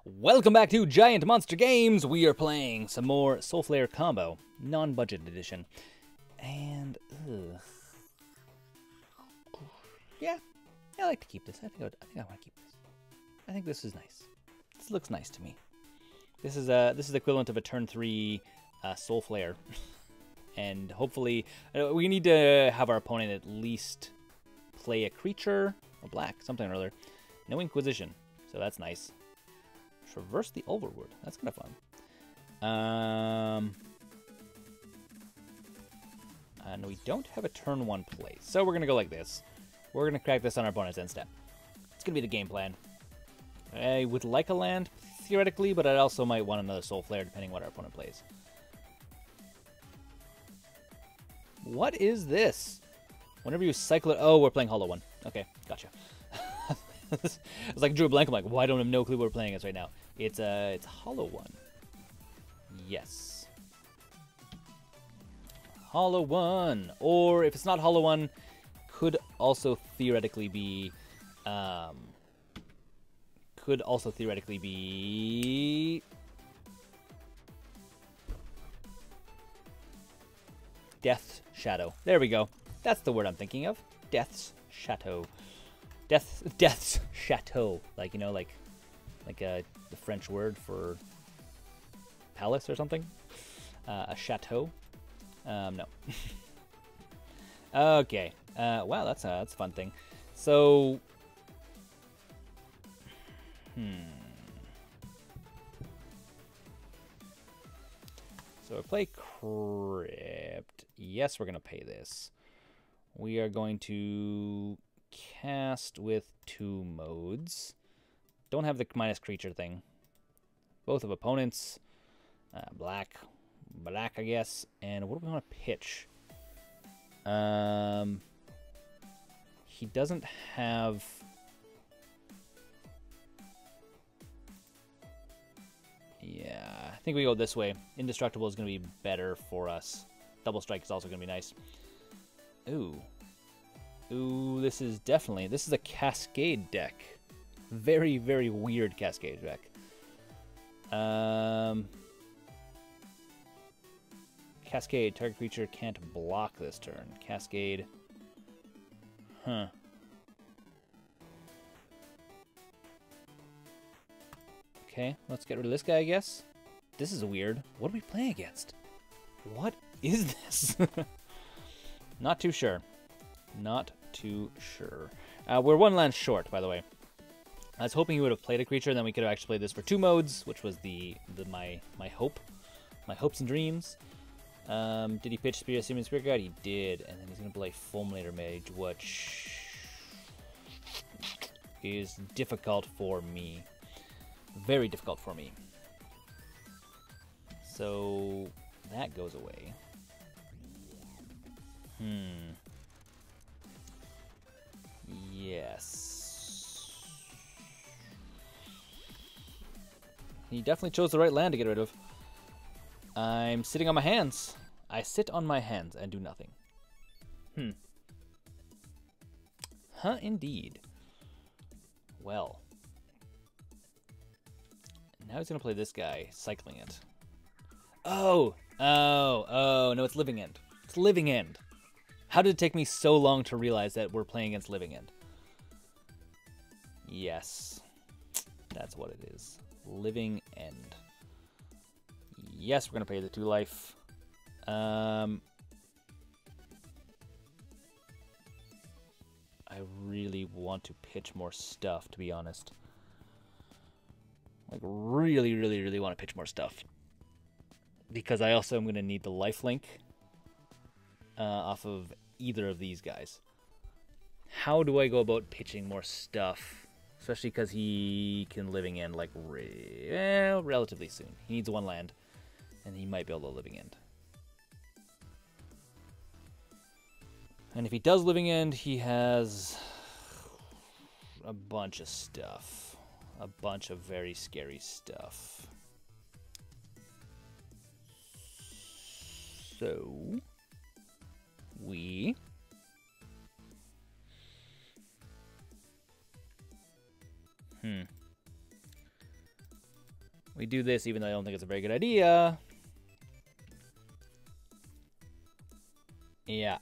Welcome back to Giant Monster Games. We are playing some more Soulflayer Combo, non-budget edition. And, yeah, I like to keep this. I think I want to keep this. I think this is nice. This looks nice to me. This is the equivalent of a turn 3 Soulflayer. And hopefully, we need to have our opponent at least play a creature, or black, something or other. No Inquisition, so that's nice. Traverse the Overwood. That's kind of fun. And we don't have a turn 1 play, so we're going to go like this. We're going to crack this on our opponent's end step. It's going to be the game plan. I would like a land, theoretically, but I also might want another Soulflayer, depending on what our opponent plays. What is this? Whenever you cycle it... Oh, we're playing Hollow One. Okay, gotcha. It's like I drew a blank. I'm like, well, I don't have no clue what we're playing as right now. It's Hollow One. Yes. Hollow One. Or if it's not Hollow One, could also theoretically be Death's Shadow. There we go. That's the word I'm thinking of. Death's Shadow. Death's Chateau. Like, you know, like the French word for palace or something. A chateau. No. Okay. Wow, that's a fun thing. So, So we play Crypt. Yes, we're gonna pay this. We are going to cast with 2 modes. Don't have the minus creature thing. Both of opponents. Black, I guess. And what do we want to pitch? He doesn't have... Yeah, I think we go this way. Indestructible is going to be better for us. Double Strike is also going to be nice. Ooh. Ooh, this is a Cascade deck. Very, very weird Cascade deck. Cascade, target creature can't block this turn. Cascade. Huh. Okay, let's get rid of this guy, I guess. This is weird. What are we playing against? What is this? Not too sure. Not too sure. We're 1 land short, by the way. I was hoping he would have played a creature, and then we could have actually played this for 2 modes, which was my hope, my hopes and dreams. Did he pitch Spirit Guide? He did, and then he's gonna play Fulminator Mage, which is difficult for me, very difficult for me. So that goes away. Yes. He definitely chose the right land to get rid of. I'm sitting on my hands. I sit on my hands and do nothing. Huh, indeed. Well. Now he's going to play this guy, cycling it. Oh, no, it's Living End. It's Living End. How did it take me so long to realize that we're playing against Living End? Yes, that's what it is. Living End. Yes, we're going to pay the 2 life. I really want to pitch more stuff, to be honest. Like, really, really, really want to pitch more stuff. Because I also am going to need the lifelink off of either of these guys. How do I go about pitching more stuff? Especially because he can Living End like relatively soon. He needs 1 land, and he might be able to Living End. And if he does Living End, he has a bunch of stuff. A bunch of very scary stuff. So, we... We do this even though I don't think it's a very good idea. Yeah.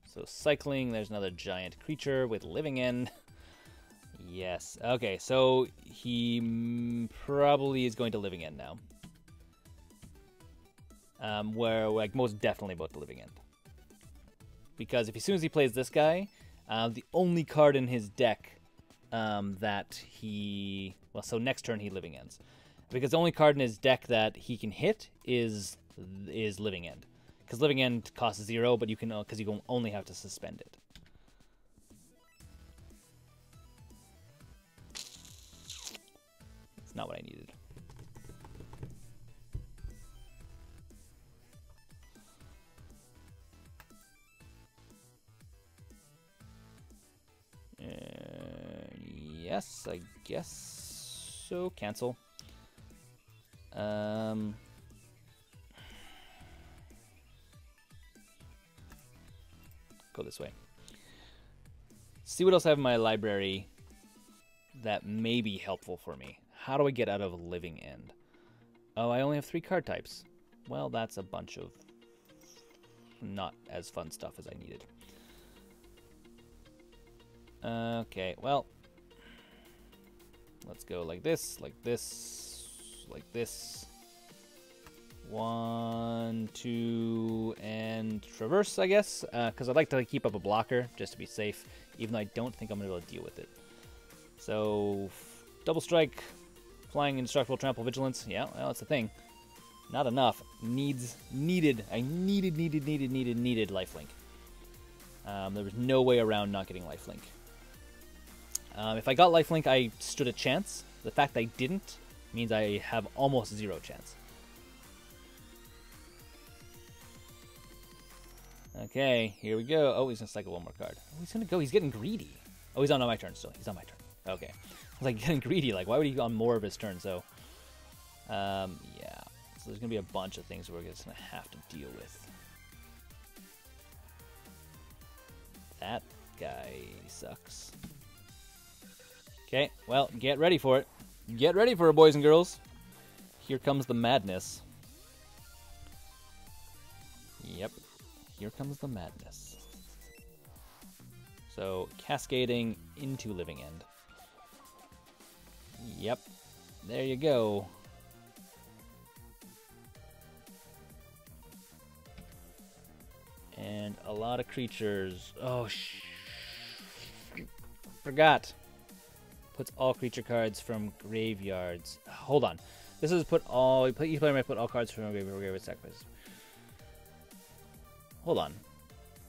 So cycling, there's another giant creature with living end. Yes. Okay, so he probably is going to living end now. Where like most definitely about the living end. Because if as soon as he plays this guy, the only card in his deck that he... Well, so next turn he living ends. Because the only card in his deck that he can hit is living end. Because living end costs 0, but you can because you only have to suspend it. It's not what I needed. Yes, I guess so. Cancel. Go this way. See what else I have in my library that may be helpful for me. How do I get out of living end? Oh, I only have 3 card types. Well, that's a bunch of not as fun stuff as I needed. Okay, well, let's go like this, like this, like this. 1, 2, and traverse, I guess, because I'd like to keep up a blocker just to be safe, even though I don't think I'm going to be able to deal with it. So, double strike, flying, indestructible, trample, vigilance. Yeah, well, that's the thing. Not enough. Needed. I needed lifelink. There was no way around not getting lifelink. If I got lifelink, I stood a chance. The fact I didn't means I have almost 0 chance. Okay, here we go. Oh, he's going to cycle 1 more card. Oh, he's going to go. He's getting greedy. Oh, he's on my turn still. He's on my turn. Okay. I was like, getting greedy. Like, why would he go on more of his turn? So, yeah. So there's going to be a bunch of things we're just going to have to deal with. That guy sucks. Okay, well, get ready for it. Get ready for it, boys and girls. Here comes the madness. Yep. Here comes the madness. So, cascading into living end. Yep. There you go. And a lot of creatures. Oh, forgot. Puts all creature cards from graveyards. Hold on. This is put all... Each player may put all cards from graveyard sacrifice. Hold on.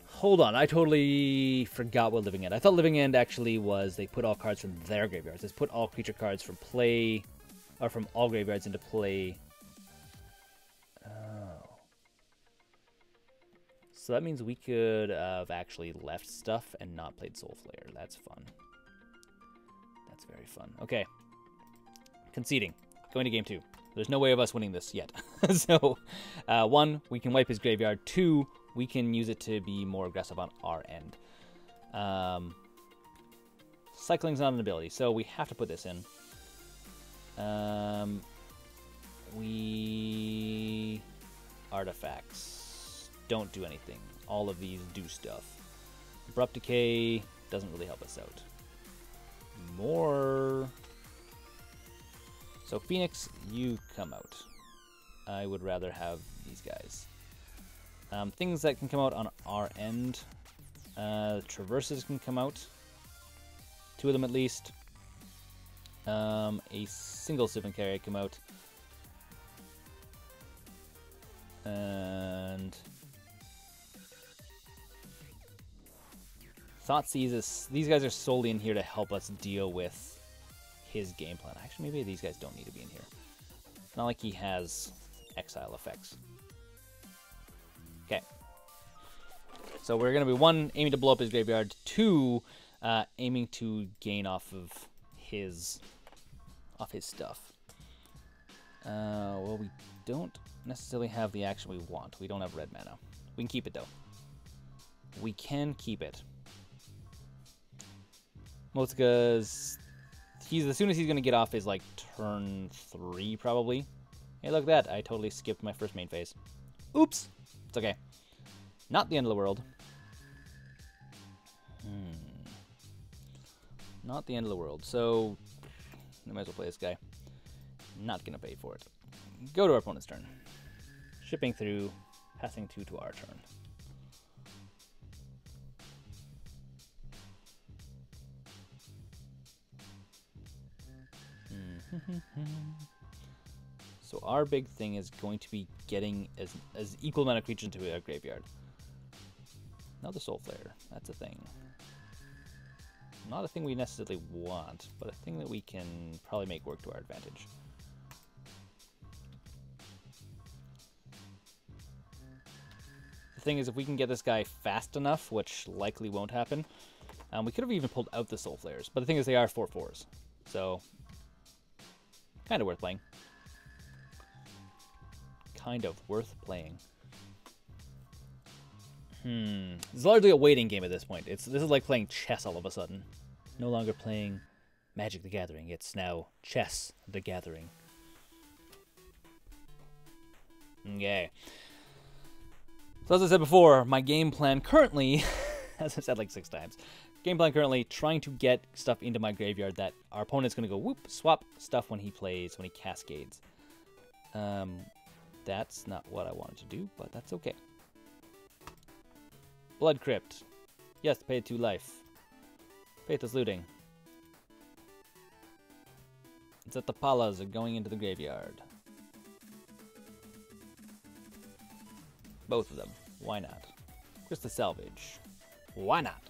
Hold on. I totally forgot what living end. I thought living end actually was they put all cards from their graveyards. They put all creature cards from play... Or from all graveyards into play. Oh. So that means we could have actually left stuff and not played Soulflayer. That's fun. That's very fun. Okay. Conceding. Going to game 2. There's no way of us winning this yet. So, 1, we can wipe his graveyard. 2, we can use it to be more aggressive on our end. Cycling's not an ability, so we have to put this in. We... Artifacts don't do anything. All of these do stuff. Abrupt Decay doesn't really help us out. More... So Phoenix, you come out. I would rather have these guys. Things that can come out on our end. Traverses can come out. 2 of them at least. A single Sylvan Carrier come out. And... Thoughtseize, these guys are solely in here to help us deal with his game plan. Actually, maybe these guys don't need to be in here. It's not like he has exile effects. Okay. So we're going to be 1, aiming to blow up his graveyard. 2, aiming to gain off of his stuff. Well, we don't necessarily have the action we want. We don't have red mana. We can keep it, though. We can keep it. Most he's as soon as he's gonna get off is like turn 3 probably. Hey, look at that! I totally skipped my first main phase. Oops. It's okay. Not the end of the world. Not the end of the world. So I might as well play this guy. Not gonna pay for it. Go to our opponent's turn. Shipping through, passing 2 to our turn. So our big thing is going to be getting as equal amount of creatures into our graveyard. Another Soulflayer. That's a thing. Not a thing we necessarily want, but a thing that we can probably make work to our advantage. The thing is, if we can get this guy fast enough, which likely won't happen, we could have even pulled out the Soulflayers. But the thing is, they are 4/4s, so kind of worth playing. Kind of worth playing. It's largely a waiting game at this point. This is like playing chess all of a sudden. No longer playing Magic the Gathering. It's now Chess the Gathering. Okay. So as I said before, my game plan currently, as I've said like 6 times, game plan currently trying to get stuff into my graveyard that our opponent's going to go whoop, swap stuff when he cascades. That's not what I wanted to do, but that's okay. Blood Crypt. Yes, pay 2 life. Faithless Looting. It's that the Palas are going into the graveyard. Both of them. Why not? Crystal Salvage. Why not?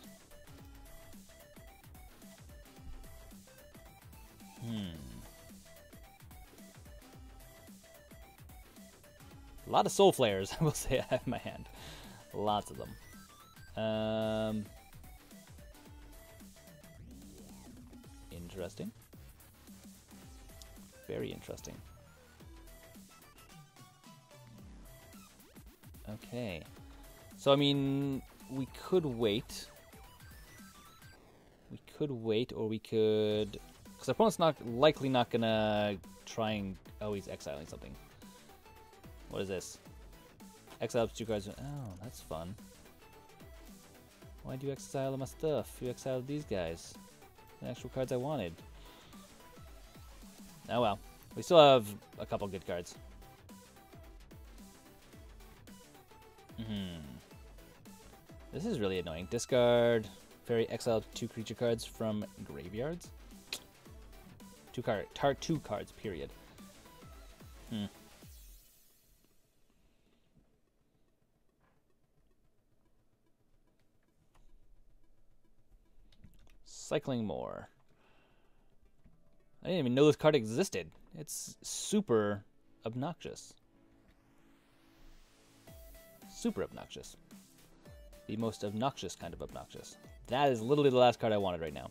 A lot of Soulflayers, I will say, I have in my hand. Lots of them. Interesting. Very interesting. Okay. So, I mean, we could wait. We could wait, or we could... Because our opponent's likely not gonna try and... Oh, he's exiling something. What is this? Exile up to 2 cards. Oh, that's fun. Why'd you exile all my stuff? You exiled these guys. The actual cards I wanted. Oh well. We still have a couple good cards. This is really annoying. Discard. Fairy, exile 2 creature cards from graveyards. 2 cards, period. Cycling more. I didn't even know this card existed. It's super obnoxious. Super obnoxious. The most obnoxious kind of obnoxious. That is literally the last card I wanted right now.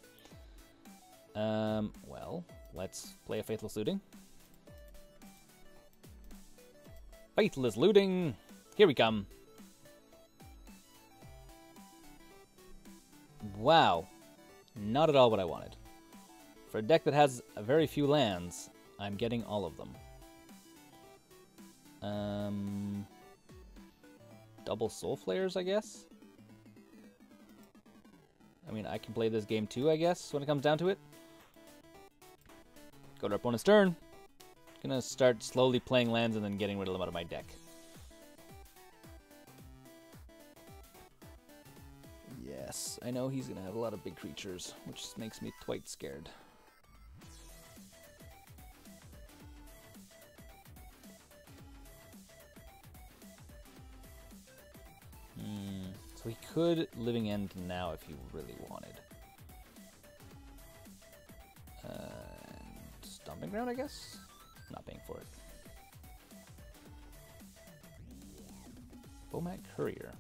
Well, let's play a Faithless Looting. Faithless Looting! Here we come. Wow. Not at all what I wanted. For a deck that has very few lands, I'm getting all of them. Double Soulflayers, I guess? I mean, I can play this game too, I guess, when it comes down to it. Go to our opponent's turn. Gonna start slowly playing lands and then getting rid of them out of my deck. Yes, I know he's gonna have a lot of big creatures, which makes me quite scared. So he could Living End now if he really wanted. Stomping Ground, I guess? Not paying for it. Bomat Courier.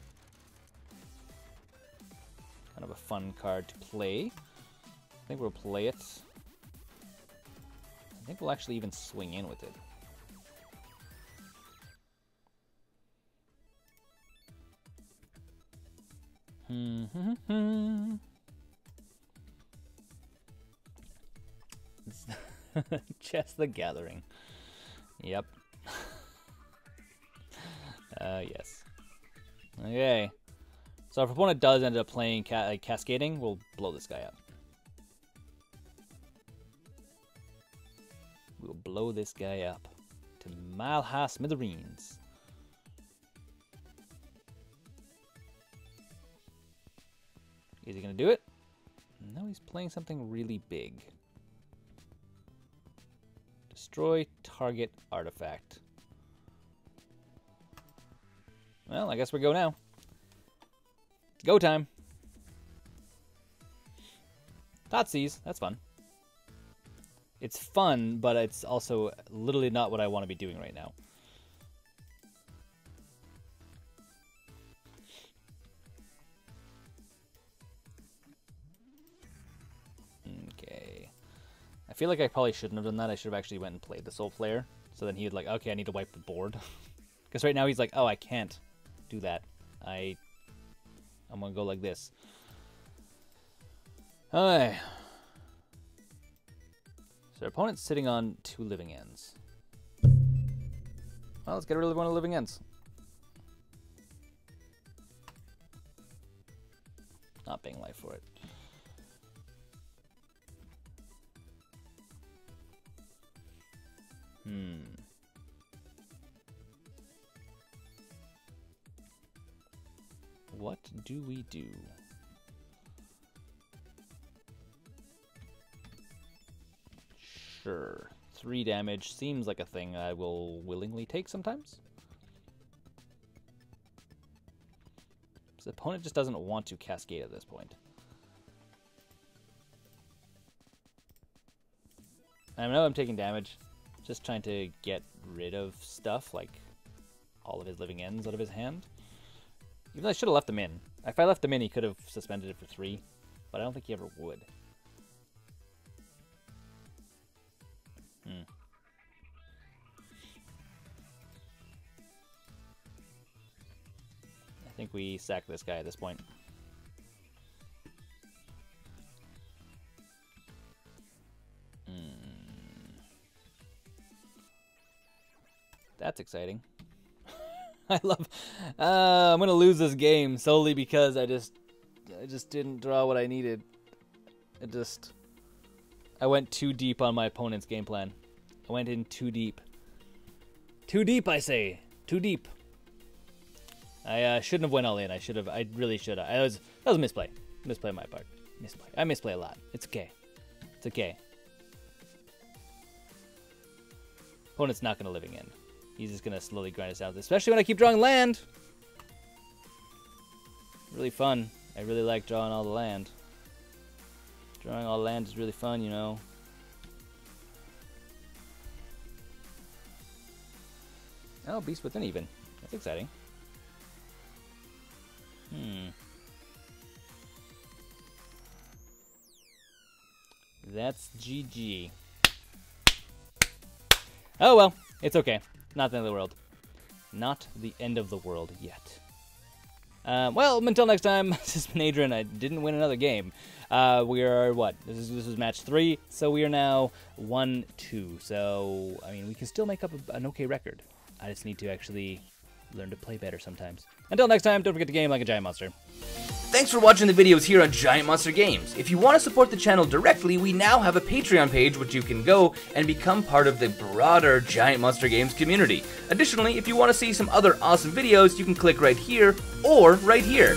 Kind of a fun card to play. I think we'll play it. I think we'll actually even swing in with it. Chess the Gathering. Yep. Yes. Okay. So if our opponent does end up playing cascading, we'll blow this guy up. We'll blow this guy up to mile high smithereens. Is he gonna do it? No, he's playing something really big. Destroy target artifact. Well, I guess we go now. It's go time. Thoughtseize, that's fun. It's fun, but it's also literally not what I want to be doing right now. Okay. I feel like I probably shouldn't have done that. I should have actually went and played the Soulflayer. So then he would like, okay, I need to wipe the board. Because right now he's like, oh, I can't do that. I'm going to go like this. Alright. So our opponent's sitting on 2 living ends. Well, let's get rid of one of the living ends. Not paying life for it. What do we do? Sure. 3 damage seems like a thing I will willingly take sometimes. The opponent just doesn't want to cascade at this point. I know I'm taking damage. Just trying to get rid of stuff, like all of his living ends out of his hand. Even though I should have left them in. If I left them in, he could have suspended it for 3. But I don't think he ever would. I think we sack this guy at this point. That's exciting. I love... I'm going to lose this game solely because I just didn't draw what I needed. I went too deep on my opponent's game plan. I went in too deep. Too deep, I say. Too deep. I shouldn't have went all in. I really should have. That was a misplay. Misplay on my part. Misplay. I misplay a lot. It's okay. It's okay. Opponent's not going to living in. He's just going to slowly grind us out, especially when I keep drawing land. Really fun. I really like drawing all the land. Drawing all the land is really fun, you know. Oh, Beast Within even. That's exciting. That's GG. Oh well, it's okay. Not the end of the world. Not the end of the world yet. Well, until next time, this has been Adrian. I didn't win another game. We are, what? This is match 3, so we are now 1-2. So, I mean, we can still make up an okay record. I just need to actually learn to play better sometimes. Until next time, don't forget to game like a giant monster. Thanks for watching the videos here on GiantMonsterGames. If you want to support the channel directly, we now have a Patreon page which you can go and become part of the broader GiantMonsterGames community. Additionally, if you want to see some other awesome videos, you can click right here or right here.